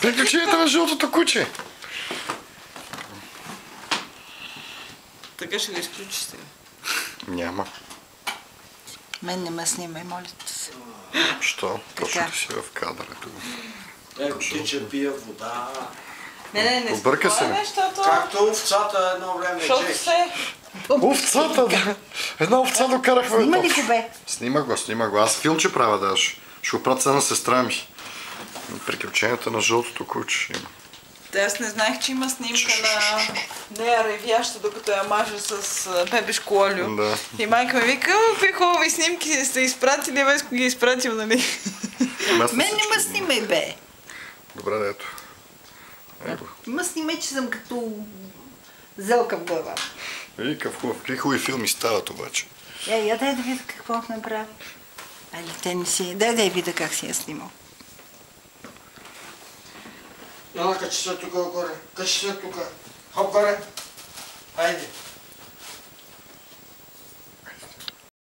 Приключенията на жълтото куче. Така ще го изключиш сега. Няма. Мен не ме снимай, моля се. Що? Точно да си в кадъра. Тича, пия вода. Не Обърка се. защото... Както овцата едно време Защото джеш. се... Овцата, да. Една овца докарахме. Снима ли го бе? Снима го. Аз филмче правя даже. Ще го пратя на сестра ми. Приключенията на жълтото куче има. Аз не знаех, че има снимка на нея ревяща, докато я мажа с бебешко олио. Да. И майка ми вика, какви хубави снимки сте изпратили, Веско ги е изпратил, нали? Мен не ме снимай, бе. Добре, да ето. Ма снимай, че съм като зелка в глава. Виж какви хубави филми стават обаче. Я дай да видя какво направи. Али те не си... Дай видя как си я снимал. Качи се тук горе. Качи се тук. Хоп горе. Хайде.